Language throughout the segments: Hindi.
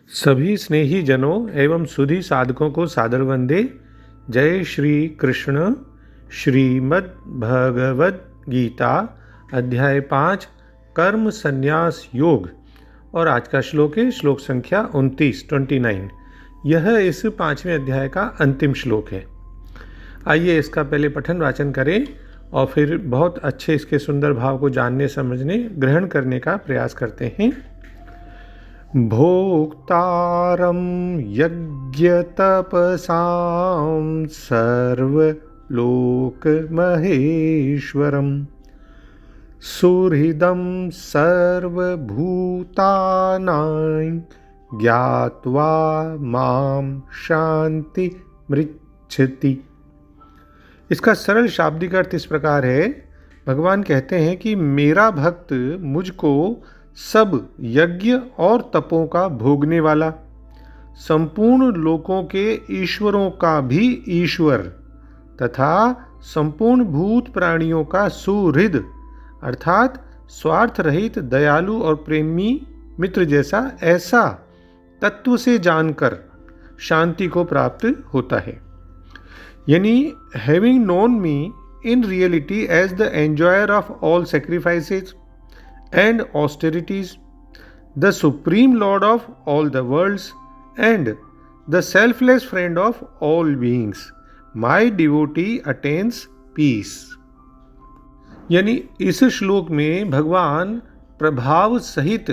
सभी स्नेही जनों एवं सुधी साधकों को सादर वंदे। जय श्री कृष्ण। श्रीमद् भगवद गीता अध्याय 5 कर्म संन्यास योग और आज का श्लोक है श्लोक संख्या 29। यह इस 5वें अध्याय का अंतिम श्लोक है। आइए इसका पहले पठन वाचन करें और फिर बहुत अच्छे इसके सुंदर भाव को जानने समझने ग्रहण करने का प्रयास करते हैं। भोक्तारं यज्ञतपसां सर्वलोकमहेश्वरं सुहृदं सर्वभूतानां ज्ञात्वा मां शान्तिमृच्छति। इसका सरल शाब्दिक अर्थ इस प्रकार है। भगवान कहते हैं कि मेरा भक्त मुझको सब यज्ञ और तपों का भोगने वाला, संपूर्ण लोकों के ईश्वरों का भी ईश्वर तथा संपूर्ण भूत प्राणियों का सुहृद अर्थात स्वार्थ रहित दयालु और प्रेमी मित्र जैसा ऐसा तत्व से जानकर शांति को प्राप्त होता है। यानी having known me in reality as the enjoyer of all sacrifices and austerities, the supreme lord of all the worlds and the selfless friend of all beings, my devotee attains peace। यानी इस श्लोक में भगवान प्रभाव सहित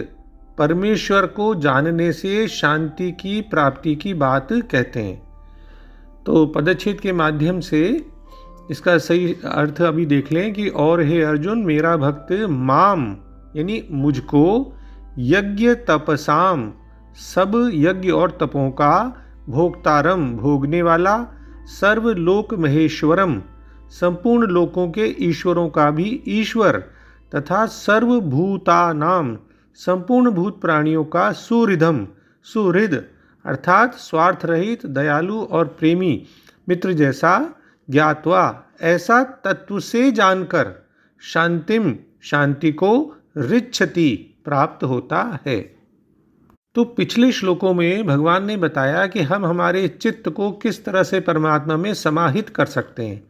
परमेश्वर को जानने से शांति की प्राप्ति की बात कहते हैं। तो पदच्छेद के माध्यम से इसका सही अर्थ अभी देख लें कि और हे अर्जुन, मेरा भक्त माम यानी मुझको यज्ञ तपसाम सब यज्ञ और तपों का भोक्तारम भोगने वाला, सर्वलोक महेश्वरम संपूर्ण लोकों के ईश्वरों का भी ईश्वर तथा सर्वभूतानाम संपूर्ण भूत प्राणियों का सुहृद अर्थात स्वार्थ रहित दयालु और प्रेमी मित्र जैसा ज्ञात्वा ऐसा तत्व से जानकर शांतिम शांति को ऋच्छति प्राप्त होता है। तो पिछले श्लोकों में भगवान ने बताया कि हम हमारे चित्त को किस तरह से परमात्मा में समाहित कर सकते हैं।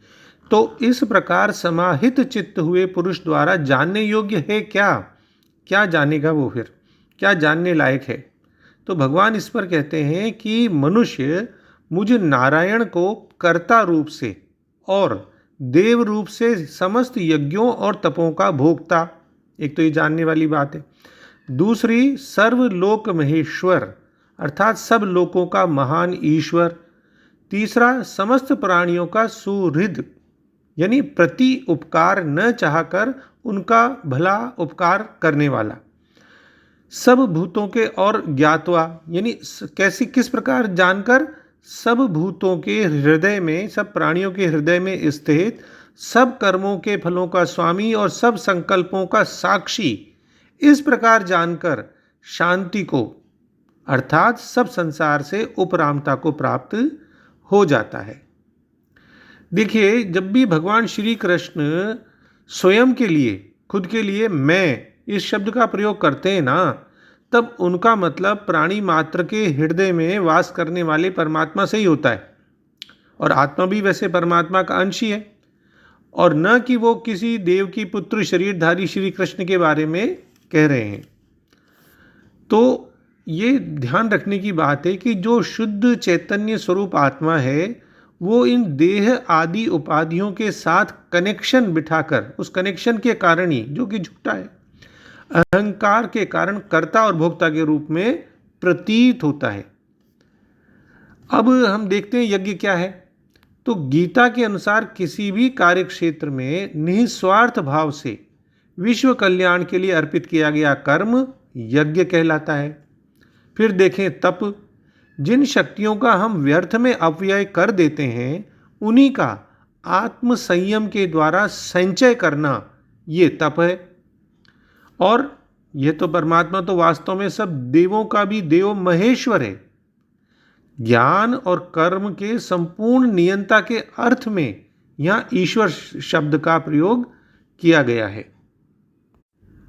तो इस प्रकार समाहित चित्त हुए पुरुष द्वारा जानने योग्य है क्या जानेगा वो, फिर क्या जानने लायक है। तो भगवान इस पर कहते हैं कि मनुष्य मुझ नारायण को कर्ता रूप से और देव रूप से समस्त यज्ञों और तपों का भोक्ता, एक तो ये जानने वाली बात है। दूसरी सर्वलोक महेश्वर अर्थात सब लोकों का महान ईश्वर। तीसरा समस्त प्राणियों का सुहृद यानी प्रति उपकार न चाहकर उनका भला उपकार करने वाला। सब भूतों के और ज्ञात्वा यानी किस प्रकार जानकर, सब भूतों के हृदय में, सब प्राणियों के हृदय में स्थित, सब कर्मों के फलों का स्वामी और सब संकल्पों का साक्षी, इस प्रकार जानकर शांति को अर्थात सब संसार से उपरामता को प्राप्त हो जाता है। देखिए, जब भी भगवान श्री कृष्ण स्वयं के लिए, खुद के लिए मैं इस शब्द का प्रयोग करते हैं ना, तब उनका मतलब प्राणी मात्र के हृदय में वास करने वाले परमात्मा से ही होता है। और आत्मा भी वैसे परमात्मा का अंश ही है, और न कि वो किसी देव की पुत्र शरीरधारी श्री कृष्ण के बारे में कह रहे हैं। तो ये ध्यान रखने की बात है कि जो शुद्ध चैतन्य स्वरूप आत्मा है वो इन देह आदि उपाधियों के साथ कनेक्शन बिठाकर, उस कनेक्शन के कारण ही, जो कि झूठा है, अहंकार के कारण कर्ता और भोक्ता के रूप में प्रतीत होता है। अब हम देखते हैं यज्ञ क्या है। तो गीता के अनुसार किसी भी कार्य क्षेत्र में निस्वार्थ भाव से विश्व कल्याण के लिए अर्पित किया गया कर्म यज्ञ कहलाता है। फिर देखें तप, जिन शक्तियों का हम व्यर्थ में अपव्यय कर देते हैं उन्हीं का आत्म संयम के द्वारा संचय करना, ये तप है। और यह तो परमात्मा तो वास्तव में सब देवों का भी देव महेश्वर है। ज्ञान और कर्म के संपूर्ण नियंता के अर्थ में यहाँ ईश्वर शब्द का प्रयोग किया गया है।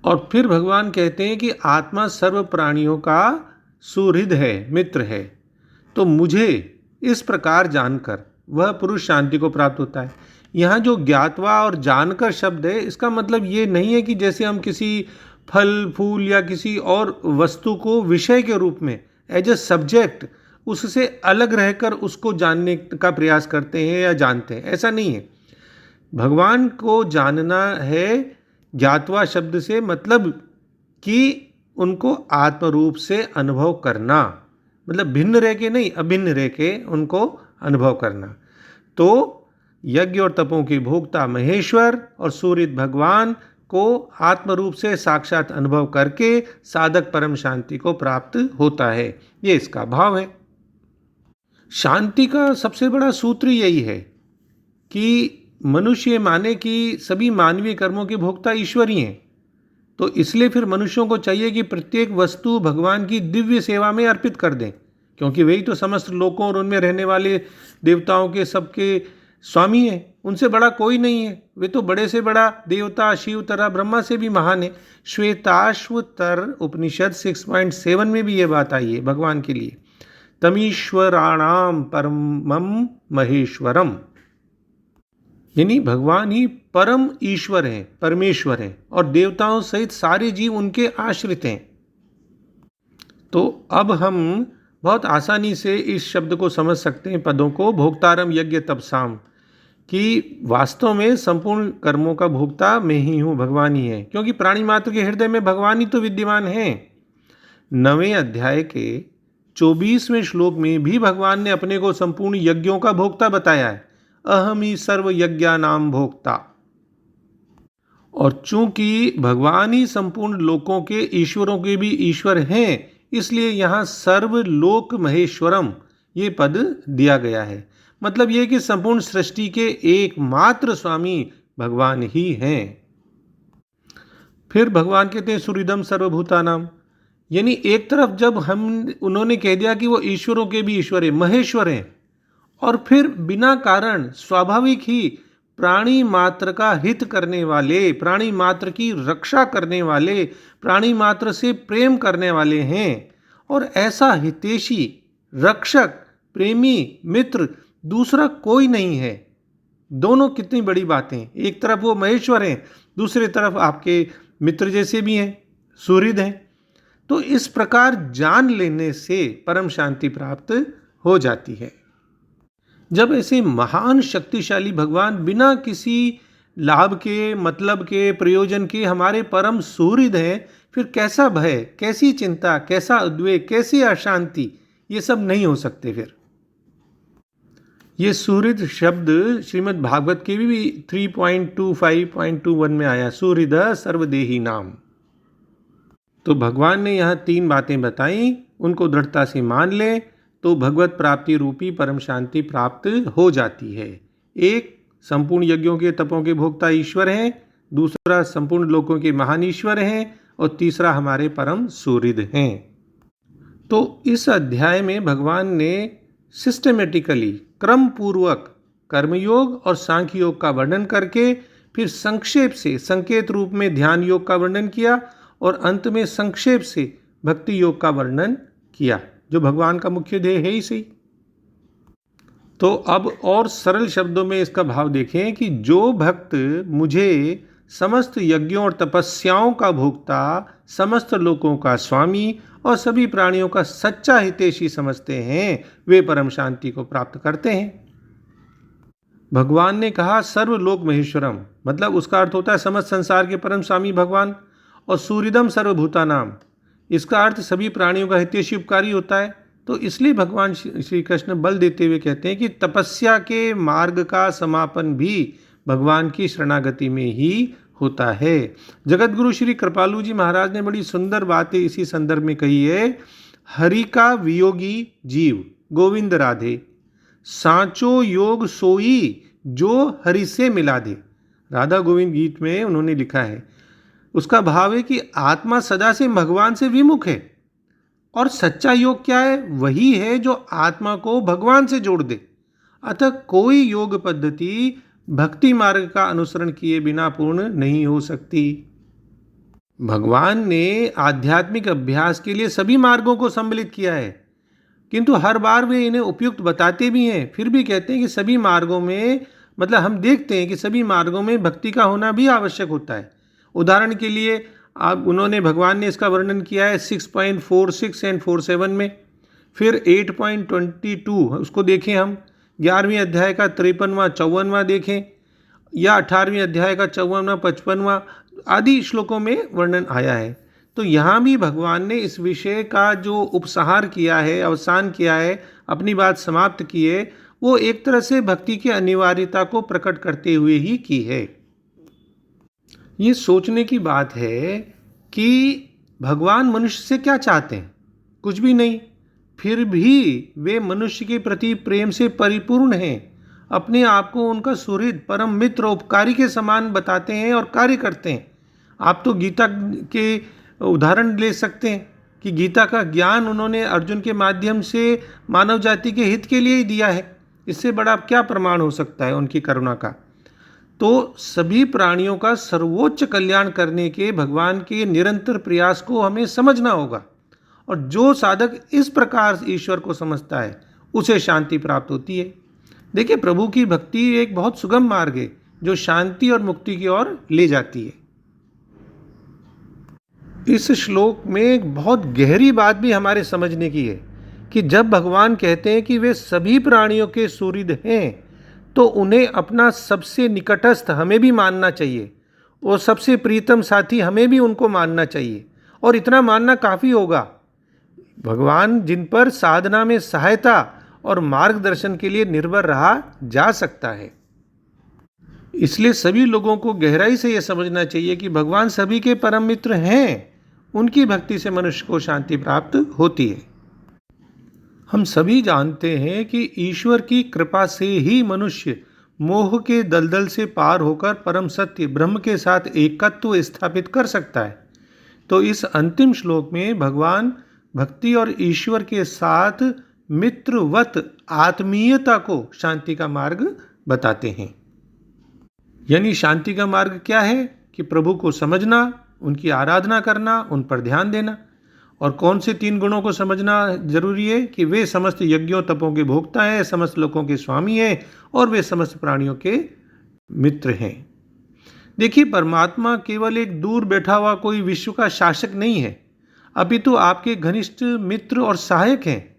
और फिर भगवान कहते हैं कि आत्मा सर्व प्राणियों का सुहृद है, मित्र है, तो मुझे इस प्रकार जानकर वह पुरुष शांति को प्राप्त होता है। यहाँ जो ज्ञातवा और जानकर शब्द है, इसका मतलब ये नहीं है कि जैसे हम किसी फल फूल या किसी और वस्तु को विषय के रूप में एज ए सब्जेक्ट उससे अलग रहकर उसको जानने का प्रयास करते हैं या जानते हैं, ऐसा नहीं है। भगवान को जानना है ज्ञातवा शब्द से मतलब कि उनको आत्म रूप से अनुभव करना, मतलब भिन्न रह के नहीं, अभिन्न रह के उनको अनुभव करना। तो यज्ञ और तपों के भोक्ता महेश्वर और सूर्य भगवान को आत्म रूप से साक्षात अनुभव करके साधक परम शांति को प्राप्त होता है, ये इसका भाव है। शांति का सबसे बड़ा सूत्र यही है कि मनुष्य माने कि सभी मानवीय कर्मों के भोक्ता ईश्वर ही हैं। तो इसलिए फिर मनुष्यों को चाहिए कि प्रत्येक वस्तु भगवान की दिव्य सेवा में अर्पित कर दें, क्योंकि वही तो समस्त लोकों और उनमें रहने वाले देवताओं के सबके स्वामी हैं। उनसे बड़ा कोई नहीं है, वे तो बड़े से बड़ा देवता शिव तथा ब्रह्मा से भी महान है। श्वेताश्वतर उपनिषद 6.7 में भी ये बात आई है भगवान के लिए, तमीश्वराणाम परमम महेश्वरम, यानी भगवान ही परम ईश्वर हैं, परमेश्वर हैं, और देवताओं सहित सारे जीव उनके आश्रित हैं। तो अब हम बहुत आसानी से इस शब्द को समझ सकते हैं, पदों को, भोक्तारम यज्ञ तपसाम, कि वास्तव में संपूर्ण कर्मों का भोक्ता मैं ही हूँ, भगवान ही है, क्योंकि प्राणी मात्र के हृदय में भगवान ही तो विद्यमान है। 9वें अध्याय के 24वें श्लोक में भी भगवान ने अपने को संपूर्ण यज्ञों का भोक्ता बताया है, अहम ही सर्व यज्ञानाम भोक्ता। और चूंकि भगवान ही संपूर्ण लोकों के ईश्वरों के भी ईश्वर हैं, इसलिए यहाँ सर्वलोक महेश्वरम ये पद दिया गया है। मतलब ये कि संपूर्ण सृष्टि के एकमात्र स्वामी भगवान ही हैं। फिर भगवान कहते हैं सुहृदम सर्वभूतानाम, यानी एक तरफ जब उन्होंने कह दिया कि वो ईश्वरों के भी ईश्वर है, महेश्वर हैं, और फिर बिना कारण स्वाभाविक ही प्राणी मात्र का हित करने वाले, प्राणी मात्र की रक्षा करने वाले, प्राणी मात्र से प्रेम करने वाले हैं, और ऐसा हितैषी, रक्षक, प्रेमी, मित्र दूसरा कोई नहीं है। दोनों कितनी बड़ी बातें, एक तरफ वो महेश्वर हैं, दूसरी तरफ आपके मित्र जैसे भी हैं, सुहृद हैं। तो इस प्रकार जान लेने से परम शांति प्राप्त हो जाती है। जब ऐसे महान शक्तिशाली भगवान बिना किसी लाभ के, मतलब के, प्रयोजन के हमारे परम सुहृद हैं, फिर कैसा भय, कैसी चिंता, कैसा उद्वेग, कैसी अशांति, ये सब नहीं हो सकते। फिर ये सुहृद शब्द श्रीमद् भागवत के भी 3.25.21 में आया, सुहृद सर्वदेही नाम। तो भगवान ने यहाँ 3 बातें बताई, उनको दृढ़ता से मान ले तो भगवत प्राप्ति रूपी परम शांति प्राप्त हो जाती है। एक, संपूर्ण यज्ञों के तपों के भोक्ता ईश्वर हैं, दूसरा संपूर्ण लोकों के महान ईश्वर हैं, और तीसरा हमारे परम सुहृद हैं। तो इस अध्याय में भगवान ने सिस्टमेटिकली, क्रम पूर्वक कर्मयोग और सांख्य योग का वर्णन करके फिर संक्षेप से संकेत रूप में ध्यान योग का वर्णन किया, और अंत में संक्षेप से भक्ति योग का वर्णन किया, जो भगवान का मुख्य ध्येय है ही सही। तो अब और सरल शब्दों में इसका भाव देखें कि जो भक्त मुझे समस्त यज्ञों और तपस्याओं का भोक्ता, समस्त लोकों का स्वामी और सभी प्राणियों का सच्चा हितैषी समझते हैं, वे परम शांति को प्राप्त करते हैं। भगवान ने कहा सर्वलोक महेश्वरम, मतलब उसका अर्थ होता है समस्त संसार के परम स्वामी भगवान, और सूर्यदम सर्वभूतानाम, इसका अर्थ सभी प्राणियों का हितैषी उपकारी होता है। तो इसलिए भगवान श्री कृष्ण बल देते हुए कहते हैं कि तपस्या के मार्ग का समापन भी भगवान की शरणागति में ही होता है। जगत गुरु श्री कृपालु जी महाराज ने बड़ी सुंदर बातें इसी संदर्भ में कही है। हरि का वियोगी जीव गोविंद राधे, सांचो योग सोई जो हरि से मिला दे। राधा गोविंद गीत में उन्होंने लिखा है, उसका भाव है कि आत्मा सदा से भगवान से विमुख है, और सच्चा योग क्या है? वही है जो आत्मा को भगवान से जोड़ दे। अतः कोई योग पद्धति भक्ति मार्ग का अनुसरण किए बिना पूर्ण नहीं हो सकती। भगवान ने आध्यात्मिक अभ्यास के लिए सभी मार्गों को सम्मिलित किया है, किंतु हर बार वे इन्हें उपयुक्त बताते भी हैं, फिर भी कहते हैं कि सभी मार्गों में, मतलब हम देखते हैं कि सभी मार्गों में भक्ति का होना भी आवश्यक होता है। उदाहरण के लिए भगवान ने इसका वर्णन किया है 6.46 एंड 47 में। फिर 8.22 उसको देखें हम, 11वीं अध्याय का 53वां 54वां देखें, या 18वीं अध्याय का 54वां 55वां आदि श्लोकों में वर्णन आया है। तो यहाँ भी भगवान ने इस विषय का जो उपसंहार किया है, अवसान किया है, अपनी बात समाप्त की है, वो एक तरह से भक्ति की अनिवार्यता को प्रकट करते हुए ही की है। ये सोचने की बात है कि भगवान मनुष्य से क्या चाहते हैं? कुछ भी नहीं, फिर भी वे मनुष्य के प्रति प्रेम से परिपूर्ण हैं। अपने आप को उनका सुहृद, परम मित्र, उपकारी के समान बताते हैं और कार्य करते हैं। आप तो गीता के उदाहरण ले सकते हैं कि गीता का ज्ञान उन्होंने अर्जुन के माध्यम से मानव जाति के हित के लिए ही दिया है। इससे बड़ा क्या प्रमाण हो सकता है उनकी करुणा का? तो सभी प्राणियों का सर्वोच्च कल्याण करने के भगवान के निरंतर प्रयास को हमें समझना होगा, और जो साधक इस प्रकार ईश्वर को समझता है उसे शांति प्राप्त होती है। देखिए, प्रभु की भक्ति एक बहुत सुगम मार्ग है जो शांति और मुक्ति की ओर ले जाती है। इस श्लोक में एक बहुत गहरी बात भी हमारे समझने की है कि जब भगवान कहते हैं कि वे सभी प्राणियों के सुहृद हैं, तो उन्हें अपना सबसे निकटस्थ हमें भी मानना चाहिए, और सबसे प्रीतम साथी हमें भी उनको मानना चाहिए, और इतना मानना काफ़ी होगा। भगवान जिन पर साधना में सहायता और मार्गदर्शन के लिए निर्भर रहा जा सकता है। इसलिए सभी लोगों को गहराई से यह समझना चाहिए कि भगवान सभी के परम मित्र हैं। उनकी भक्ति से मनुष्य को शांति प्राप्त होती है। हम सभी जानते हैं कि ईश्वर की कृपा से ही मनुष्य मोह के दलदल से पार होकर परम सत्य ब्रह्म के साथ एकत्व स्थापित कर सकता है। तो इस अंतिम श्लोक में भगवान भक्ति और ईश्वर के साथ मित्रवत आत्मीयता को शांति का मार्ग बताते हैं। यानी शांति का मार्ग क्या है? कि प्रभु को समझना, उनकी आराधना करना, उन पर ध्यान देना। और कौन से 3 गुणों को समझना जरूरी है? कि वे समस्त यज्ञों तपों के भोक्ता हैं, समस्त लोगों के स्वामी हैं, और वे समस्त प्राणियों के मित्र हैं। देखिए, परमात्मा केवल एक दूर बैठा हुआ कोई विश्व का शासक नहीं है, अपितु आपके घनिष्ठ मित्र और सहायक हैं।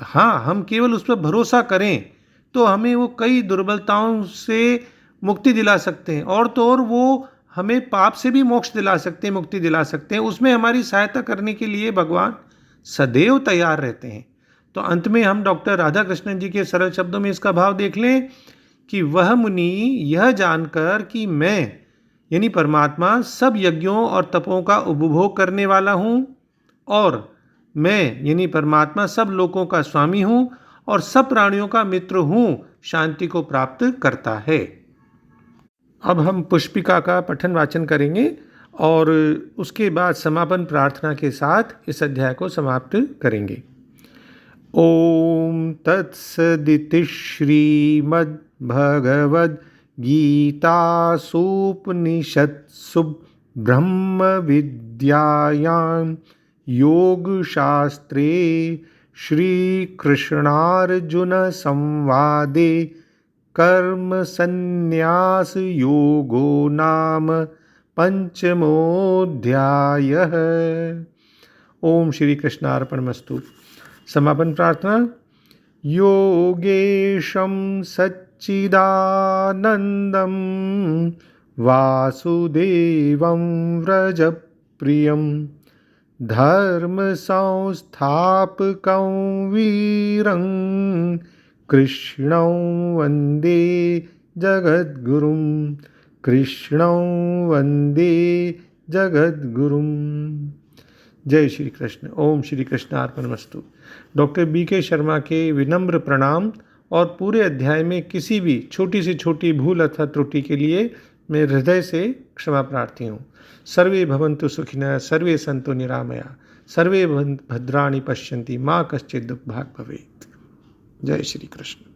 हाँ, हम केवल उस पर भरोसा करें तो हमें वो कई दुर्बलताओं से मुक्ति दिला सकते हैं, और तो और वो हमें पाप से भी मोक्ष दिला सकते हैं, मुक्ति दिला सकते हैं। उसमें हमारी सहायता करने के लिए भगवान सदैव तैयार रहते हैं। तो अंत में हम डॉक्टर राधा कृष्णन जी के सरल शब्दों में इसका भाव देख लें कि वह मुनि यह जानकर कि मैं यानी परमात्मा सब यज्ञों और तपों का उपभोग करने वाला हूँ, और मैं यानी परमात्मा सब लोगों का स्वामी हूँ और सब प्राणियों का मित्र हूँ, शांति को प्राप्त करता है। अब हम पुष्पिका का पठन वाचन करेंगे और उसके बाद समापन प्रार्थना के साथ इस अध्याय को समाप्त करेंगे। ओम तत्सदिति श्रीमद्भगवद् गीतासूपनिषत्सु ब्रह्म विद्यायां योगशास्त्रे श्रीकृष्णार्जुन संवादे कर्म संन्यास योगो नाम पंचमोऽध्यायः। ओम श्री कृष्णार्पणमस्तु। समापन प्रार्थना। योगेशं सच्चिदानंदं वासुदेवं व्रजप्रियं धर्म संस्थापकं वीरं कृष्णं वंदे जगद्गुरुं। कृष्णं वंदे जगद्गुरुं। जय श्री कृष्ण। ओम श्री कृष्णार्पणमस्तु। डॉक्टर BK शर्मा के विनम्र प्रणाम, और पूरे अध्याय में किसी भी छोटी से छोटी भूल अथवा त्रुटि के लिए मैं हृदय से क्षमा प्रार्थी हूँ। सर्वे भवन्तु सुखिनः, सर्वे सन्तु निरामया, सर्वे भद्राणि पश्यन्ति, माँ कश्चित् दुःखभाग् भवेत्। जय श्री कृष्ण।